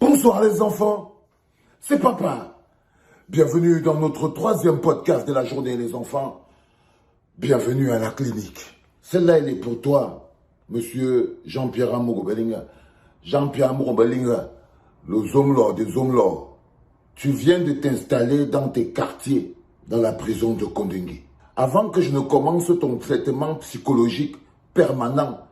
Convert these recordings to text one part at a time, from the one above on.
Bonsoir les enfants, c'est papa. Bienvenue dans notre troisième podcast de la journée les enfants. Bienvenue à la clinique. Celle-là, elle est pour toi, monsieur Jean-Pierre Amour-Belinga. Jean-Pierre Amour-Belinga, le Zomlor des Zomlor. Tu viens de t'installer dans tes quartiers, dans la prison de Kondengui. Avant que je ne commence ton traitement psychologique permanent,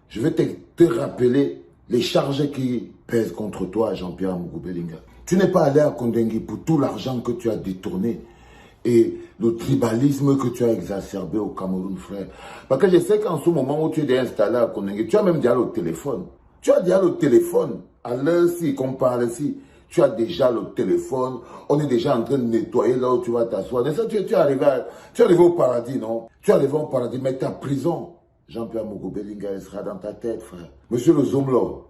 je vais te rappeler les charges qui pèsent contre toi, Jean-Pierre Amour-Belinga. Tu n'es pas allé à Kondengui pour tout l'argent que tu as détourné et le tribalisme que tu as exacerbé au Cameroun, frère. Parce que je sais qu'en ce moment où tu es installé à Kondengui, tu as même déjà le téléphone. Tu as déjà le téléphone. À l'heure-ci, qu'on parle ici, tu as déjà le téléphone. On est déjà en train de nettoyer là où tu vas t'asseoir. Tu es arrivé au paradis, non? Tu es arrivé au paradis, mais ta prison, Jean-Pierre Amour-Belinga, elle sera dans ta tête, frère. Monsieur le Zomlor,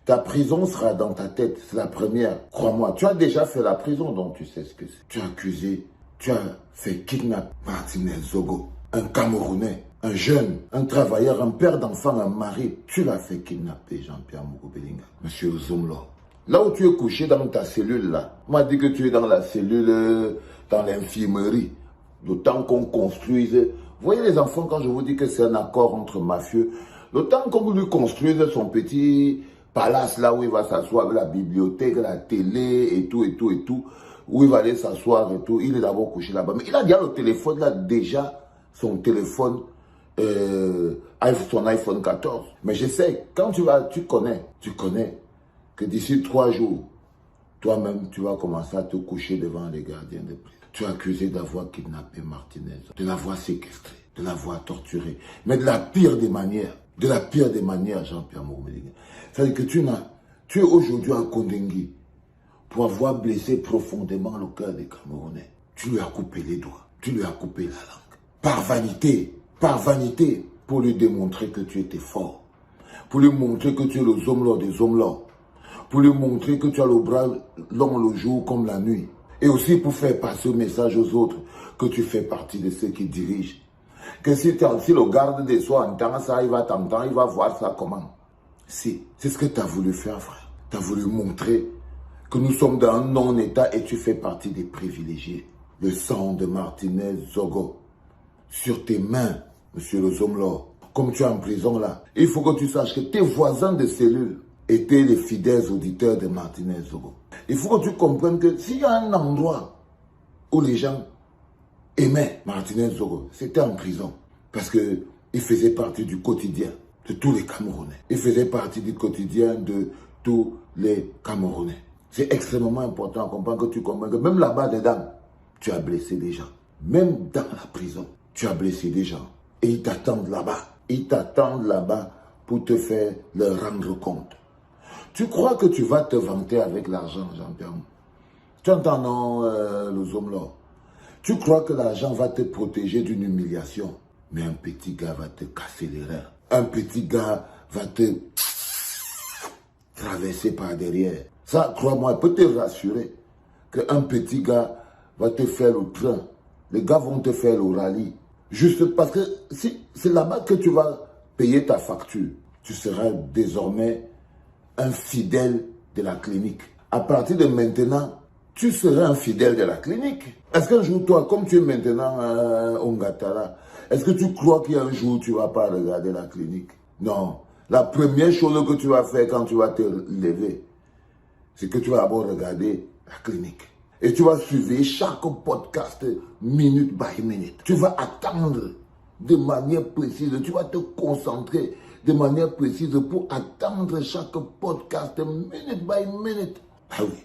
ta prison sera dans ta tête, c'est la première. Crois-moi, tu as déjà fait la prison, donc tu sais ce que c'est. Tu as accusé, tu as fait kidnapper Martinez Zogo, un Camerounais, un jeune, un travailleur, un père d'enfant, un mari. Tu l'as fait kidnapper, Jean-Pierre Amour-Belinga. Monsieur le Zomlor, là où tu es couché dans ta cellule, là, on m'a dit que tu es dans la cellule, dans l'infirmerie. Le temps qu'on construise. Vous voyez les enfants, quand je vous dis que c'est un accord entre mafieux, le temps qu'on lui construise son petit palace là où il va s'asseoir avec la bibliothèque, la télé et tout, où il va aller s'asseoir et tout, il est d'abord couché là-bas. Mais il a déjà le téléphone, là, déjà son téléphone, son iPhone 14. Mais je sais, quand tu connais que d'ici 3 jours, toi-même, tu vas commencer à te coucher devant les gardiens de prison. Tu es accusé d'avoir kidnappé Martinez, de l'avoir séquestré, de l'avoir torturé, mais de la pire des manières. De la pire des manières, Jean-Pierre Amour-Belinga. C'est-à-dire que tu es aujourd'hui à Kondengui pour avoir blessé profondément le cœur des Camerounais. Tu lui as coupé les doigts, tu lui as coupé la langue. Par vanité, pour lui démontrer que tu étais fort, pour lui montrer que tu es le Zomlor des Zomlor, pour lui montrer que tu as le bras long le jour comme la nuit. Et aussi pour faire passer le message aux autres que tu fais partie de ceux qui dirigent. Que si le garde des Sceaux entend ça, il va t'entendre, il va voir ça comment. Si, c'est ce que tu as voulu faire, frère. Tu as voulu montrer que nous sommes dans un non-état et tu fais partie des privilégiés. Le sang de Martinez Zogo sur tes mains, monsieur le Zomlor, comme tu es en prison là. Il faut que tu saches que tes voisins de cellule étaient les fidèles auditeurs de Martinez Zogo. Il faut que tu comprennes que s'il y a un endroit où les gens aimaient Martinez Zogo, c'était en prison. Parce qu'il faisait partie du quotidien de tous les Camerounais. Il faisait partie du quotidien de tous les Camerounais. C'est extrêmement important à comprendre, que tu comprends que même là-bas dedans, tu as blessé des gens. Même dans la prison, tu as blessé des gens. Et ils t'attendent là-bas. Ils t'attendent là-bas pour te faire leur rendre compte. Tu crois que tu vas te vanter avec l'argent, Jean-Pierre? Tu entends, non, le Zomlor? Tu crois que l'argent va te protéger d'une humiliation? Mais un petit gars va te casser les reins. Un petit gars va te traverser par derrière. Ça, crois-moi, peut te rassurer qu'un petit gars va te faire le train. Les gars vont te faire le rallye. Juste parce que c'est là-bas que tu vas payer ta facture. Tu seras désormais un fidèle de la clinique. À partir de maintenant, tu seras un fidèle de la clinique. Est-ce qu'un jour, toi, comme tu es maintenant au Ngatara, est-ce que tu crois qu'il y a un jour où tu ne vas pas regarder la clinique? Non. La première chose que tu vas faire quand tu vas te lever, c'est que tu vas d'abord regarder la clinique. Et tu vas suivre chaque podcast minute by minute. Tu vas attendre de manière précise. Tu vas te concentrer de manière précise pour attendre chaque podcast minute by minute. Ah oui,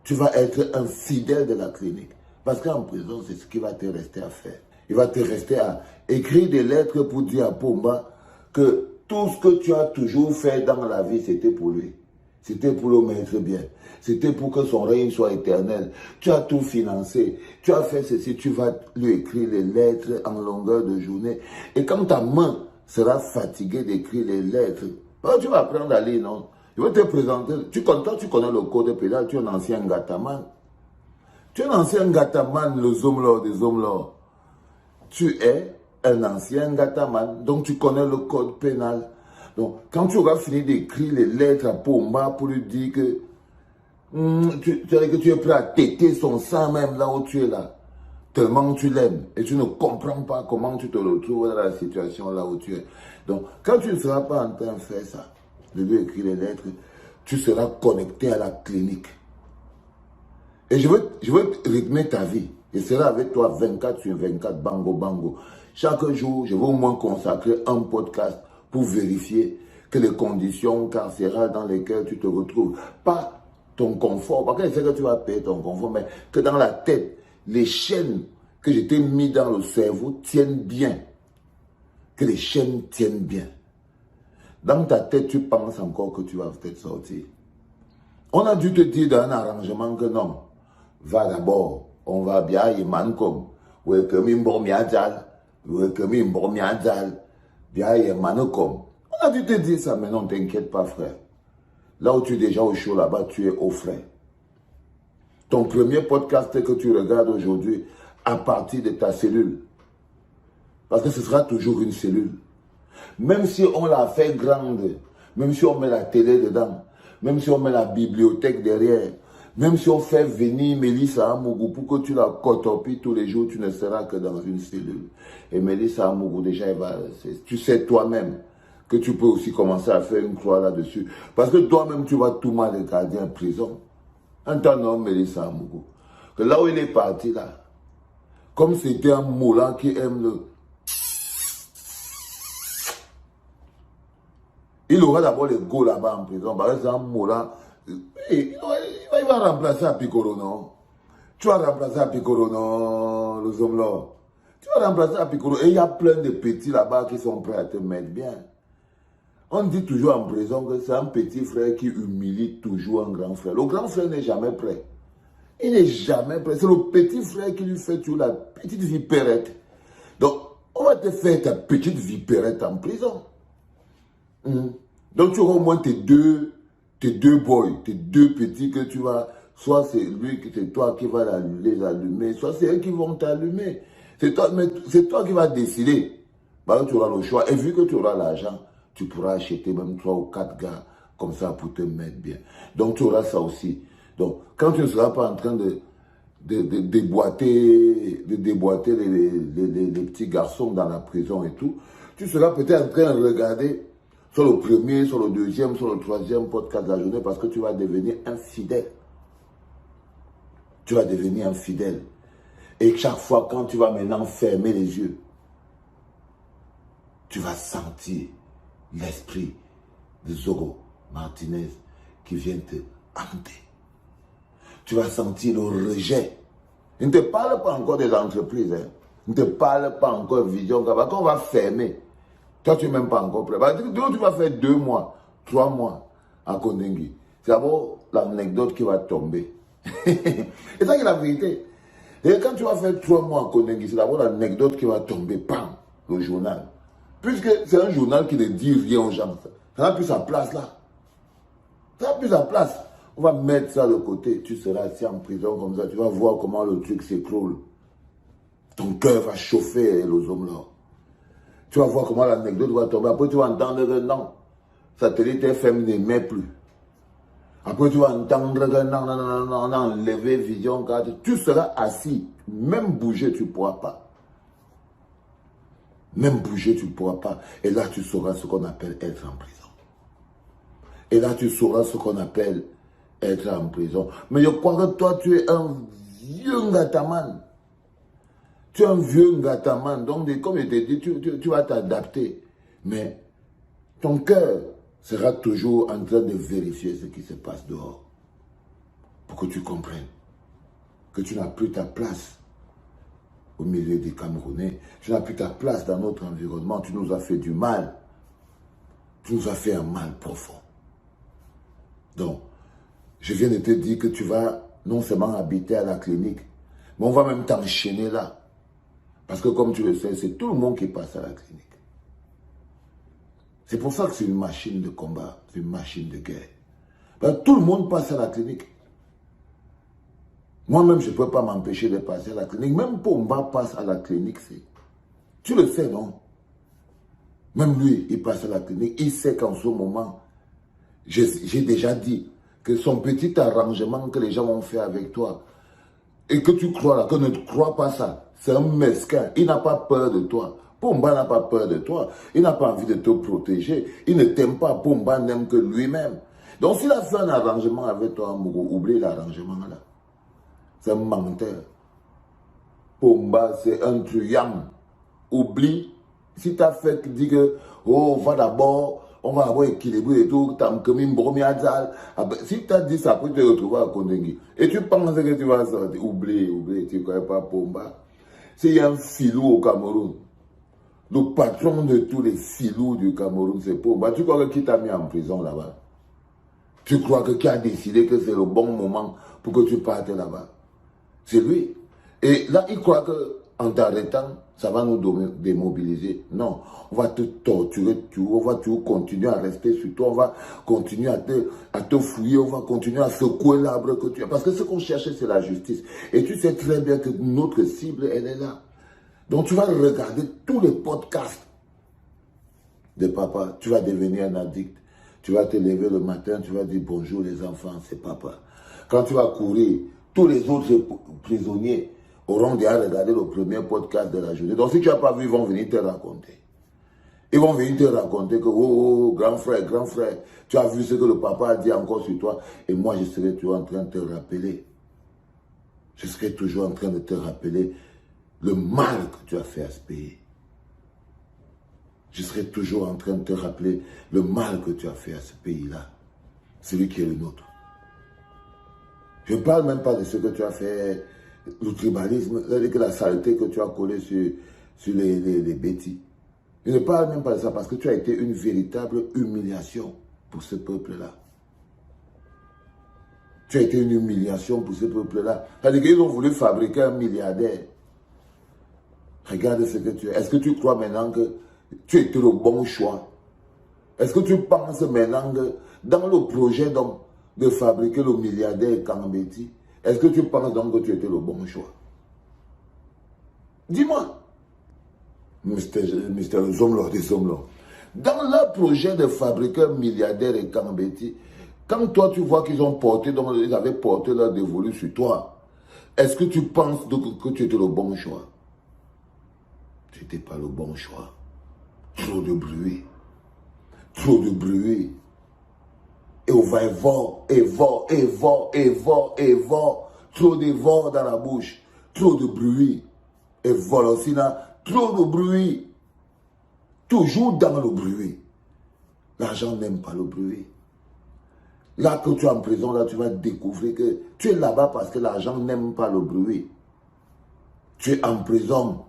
tu vas être un fidèle de la clinique. Parce qu'en prison, c'est ce qui va te rester à faire. Il va te rester à écrire des lettres pour dire à Pomba que tout ce que tu as toujours fait dans la vie, c'était pour lui. C'était pour le mettre bien. C'était pour que son règne soit éternel. Tu as tout financé. Tu as fait ceci. Tu vas lui écrire les lettres en longueur de journée. Et quand ta main sera fatiguée d'écrire les lettres, alors tu vas apprendre à lire, non? Je vais te présenter. Tu connais le code pénal. Tu es un ancien gataman. Tu es un ancien gataman, le Zomlor des Zomlor. Tu es un ancien gataman. Donc tu connais le code pénal. Donc, quand tu auras fini d'écrire les lettres à Pomba pour lui dire que que tu es prêt à téter son sang même là où tu es là. Tellement tu l'aimes. Et tu ne comprends pas comment tu te retrouves dans la situation là où tu es. Donc, quand tu ne seras pas en train de faire ça, de lui écrire les lettres, tu seras connecté à la clinique. Et je veux rythmer ta vie. Je serai avec toi 24 sur 24, bango, bango. Chaque jour, je vais au moins consacrer un podcast pour vérifier que les conditions carcérales dans lesquelles tu te retrouves, pas ton confort, parce que je sais que tu vas payer ton confort, mais que dans la tête, les chaînes que je t'ai mis dans le cerveau tiennent bien. Que les chaînes tiennent bien. Dans ta tête, tu penses encore que tu vas peut-être sortir. On a dû te dire dans un arrangement que non. Va d'abord, on va bien y mankom. Ouais, que mimbo miadjal. Ouais, que mimbo miadjal. Bien y mankom. On a dû te dire ça, mais non, t'inquiète pas, frère. Là où tu es déjà au chaud, là-bas, tu es au frais. Ton premier podcast que tu regardes aujourd'hui, à partir de ta cellule. Parce que ce sera toujours une cellule. Même si on l'a fait grande, même si on met la télé dedans, même si on met la bibliothèque derrière, même si on fait venir Mélissa Amougou pour que tu la cotopies tous les jours, tu ne seras que dans une cellule. Et Mélissa Amougou, déjà, tu sais toi-même que tu peux aussi commencer à faire une croix là-dessus. Parce que toi-même, tu vas tout mal regarder en prison. Entends, Mélissa Amougou, que là où il est parti, là, comme c'était un moulant qui aime le... Il aura d'abord le go là-bas en prison. Parce que c'est un moulant. Il va remplacer à Piccolo, non? Tu vas remplacer à Piccolo, non, les hommes là. Tu vas remplacer à Piccolo. Et il y a plein de petits là-bas qui sont prêts à te mettre bien. On dit toujours en prison que c'est un petit frère qui humilie toujours un grand frère. Le grand frère n'est jamais prêt. Il n'est jamais prêt. C'est le petit frère qui lui fait toujours la petite vipérette. Donc, on va te faire ta petite vipérette en prison. Donc tu auras au moins tes deux boys, tes deux petits que tu vas, soit c'est toi qui vas les allumer, soit c'est eux qui vont t'allumer. C'est toi qui vas décider. Bah, tu auras le choix. Et vu que tu auras l'argent, tu pourras acheter même 3 ou 4 gars comme ça pour te mettre bien. Donc tu auras ça aussi. Donc quand tu ne seras pas en train de déboîter les petits garçons dans la prison et tout, tu seras peut-être en train de regarder sur le premier, sur le deuxième, sur le troisième podcast de la journée parce que tu vas devenir infidèle. Tu vas devenir infidèle. Et chaque fois quand tu vas maintenant fermer les yeux, tu vas sentir l'esprit de Zogo Martinez qui vient te hanter. Tu vas sentir le rejet. Il ne te parle pas encore des entreprises. Hein. Il ne te parle pas encore de vision. Quand on va fermer, toi, tu n'es même pas encore prêt. Donc, tu vas faire 2 mois, 3 mois à Kondengui. C'est d'abord l'anecdote qui va tomber. Et ça, c'est la vérité. Et quand tu vas faire 3 mois à Kondengui, c'est d'abord l'anecdote qui va tomber. Pam, le journal. Puisque c'est un journal qui ne dit rien aux gens. Ça n'a plus sa place là. Ça n'a plus sa place. On va mettre ça de côté. Tu seras assis en prison comme ça. Tu vas voir comment le truc s'écroule. Ton cœur va chauffer les hommes là. Tu vas voir comment l'anecdote va tomber. Après, tu vas entendre que non, Satellite FM n'aimait plus. Après, tu vas entendre que non, on a enlevé Vision 4. Tu seras assis. Même bouger, tu ne pourras pas. Même bouger, tu ne pourras pas. Et là, tu sauras ce qu'on appelle être en prison. Et là, tu sauras ce qu'on appelle être en prison. Mais je crois que toi, tu es un vieux ngataman. Tu es un vieux ngataman. Donc, comme je t'ai dit, tu vas t'adapter. Mais ton cœur sera toujours en train de vérifier ce qui se passe dehors. Pour que tu comprennes que tu n'as plus ta place au milieu des Camerounais. Tu n'as plus ta place dans notre environnement. Tu nous as fait du mal. Tu nous as fait un mal profond. Donc, je viens de te dire que tu vas non seulement habiter à la clinique, mais on va même t'enchaîner là. Parce que comme tu le sais, c'est tout le monde qui passe à la clinique. C'est pour ça que c'est une machine de combat, c'est une machine de guerre. Ben, tout le monde passe à la clinique. Moi-même, je ne peux pas m'empêcher de passer à la clinique. Même Pomba passe à la clinique. Tu le sais, non? Même lui, il passe à la clinique. Il sait qu'en ce moment, j'ai déjà dit que son petit arrangement que les gens ont fait avec toi, et que tu crois là, que ne crois pas ça, c'est un mesquin, il n'a pas peur de toi. Pumba n'a pas peur de toi, il n'a pas envie de te protéger, il ne t'aime pas, Pumba n'aime que lui-même. Donc s'il a fait un arrangement avec toi, Mougou, oublie l'arrangement là. C'est un menteur. Pumba, c'est un truand. Oublie. Si tu as fait, dis que, oh, on va d'abord équilibrer et tout, si tu as dit ça, après te retrouver à Kondengui, et tu penses que tu vas sortir, oublie, tu ne connais pas Pumba. S'il y a un filou au Cameroun, le patron de tous les filous du Cameroun, c'est Pumba. Tu crois que qui t'a mis en prison là-bas? Tu crois que qui a décidé que c'est le bon moment pour que tu partes là-bas? C'est lui. Et là, il croit qu'en t'arrêtant, ça va nous démobiliser. Non, on va te torturer, on va toujours continuer à rester sur toi, on va continuer à te fouiller, on va continuer à secouer l'arbre que tu as. Parce que ce qu'on cherche, c'est la justice. Et tu sais très bien que notre cible, elle est là. Donc tu vas regarder tous les podcasts de papa, tu vas devenir un addict. Tu vas te lever le matin, tu vas dire bonjour les enfants, c'est papa. Quand tu vas courir, tous les autres prisonniers auront déjà regardé le premier podcast de la journée. Donc si tu n'as pas vu, ils vont venir te raconter. Ils vont venir te raconter que, oh, grand frère, tu as vu ce que le papa a dit encore sur toi. Et moi, je serai toujours en train de te rappeler. Je serai toujours en train de te rappeler le mal que tu as fait à ce pays. Je serai toujours en train de te rappeler le mal que tu as fait à ce pays-là. Celui qui est le nôtre. Je ne parle même pas de ce que tu as fait, le tribalisme, la saleté que tu as collée sur les bêtises. Je ne parle même pas de ça parce que tu as été une véritable humiliation pour ce peuple-là. Tu as été une humiliation pour ce peuple-là. C'est-à-dire qu'ils ont voulu fabriquer un milliardaire. Regarde ce que tu es. Est-ce que tu crois maintenant que tu étais le bon choix? Est-ce que tu penses maintenant que dans le projet de fabriquer le milliardaire Kambeti, est-ce que tu penses donc que tu étais le bon choix? Dis-moi. Mister Zomlo, des Zomlo. Dans le projet de fabriquer un milliardaire et Kambeti, quand toi tu vois qu'ils ont porté, donc ils avaient porté leur dévolu sur toi, est-ce que tu penses que tu étais le bon choix? Tu n'étais pas le bon choix. Trop de bruit. Trop de bruit. Et on va évore. Trop d'évore dans la bouche. Trop de bruit. Et voilà aussi là, trop de bruit. Toujours dans le bruit. L'argent n'aime pas le bruit. Là que tu es en prison, là tu vas découvrir que tu es là-bas parce que l'argent n'aime pas le bruit. Tu es en prison,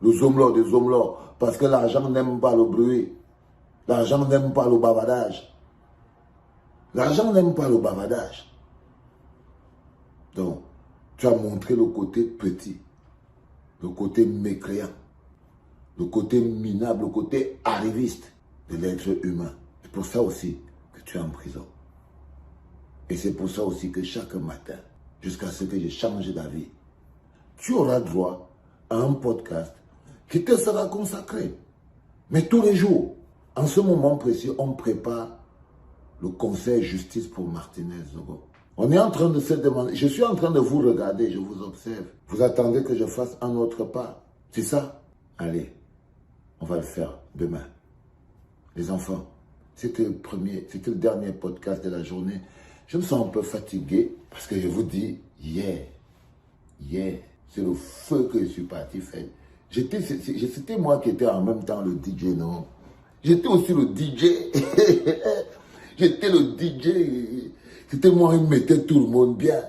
le zomlo des zomlo, parce que l'argent n'aime pas le bruit. L'argent n'aime pas le bavardage. L'argent n'aime pas le bavardage. Donc, tu as montré le côté petit, le côté mécréant, le côté minable, le côté arriviste de l'être humain. C'est pour ça aussi que tu es en prison. Et c'est pour ça aussi que chaque matin, jusqu'à ce que je change d'avis, tu auras droit à un podcast qui te sera consacré. Mais tous les jours, en ce moment précis, on prépare le conseil justice pour Martinez Zogo. On est en train de se demander, je suis en train de vous regarder, je vous observe. Vous attendez que je fasse un autre pas. C'est ça? Allez, on va le faire demain. Les enfants, c'était le dernier podcast de la journée. Je me sens un peu fatigué parce que je vous dis, hier, c'est le feu que je suis parti faire. C'était moi qui étais en même temps le DJ, non? J'étais aussi le DJ. J'étais le DJ. C'était moi qui mettais tout le monde bien.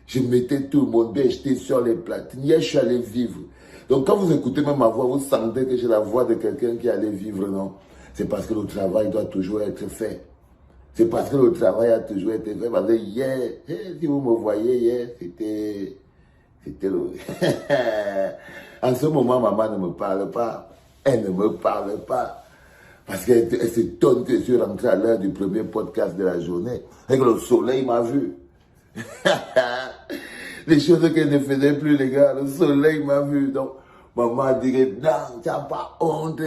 Je mettais tout le monde bien. J'étais sur les platines. Hier, je suis allé vivre. Donc, quand vous écoutez même ma voix, vous sentez que j'ai la voix de quelqu'un qui allait vivre, non? C'est parce que le travail doit toujours être fait. C'est parce que le travail a toujours été fait. Parce que hier, si vous me voyez hier, c'était le... En ce moment, maman ne me parle pas. Elle ne me parle pas. Parce qu'elle s'étonne que je suis rentré à l'heure du premier podcast de la journée. Et que le soleil m'a vu. Les choses qu'elle ne faisait plus, les gars, le soleil m'a vu. Donc, maman dirait, non, tu n'as pas honte.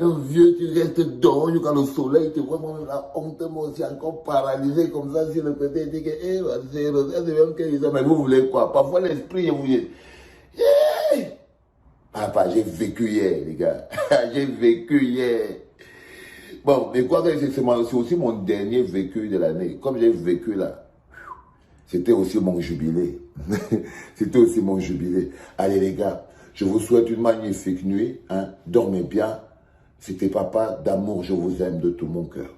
Un vieux, tu restes dehors quand le soleil te voit, moi, la honte, moi aussi, encore paralysé comme ça, si le côté dit que, c'est même que, mais vous voulez quoi? Parfois, l'esprit, vous dit, papa, j'ai vécu hier, les gars. J'ai vécu hier. Bon, mais quoi que c'est aussi mon dernier vécu de l'année. Comme j'ai vécu là, c'était aussi mon jubilé. C'était aussi mon jubilé. Allez, les gars, je vous souhaite une magnifique nuit. Hein. Dormez bien. C'était papa, d'amour, je vous aime de tout mon cœur.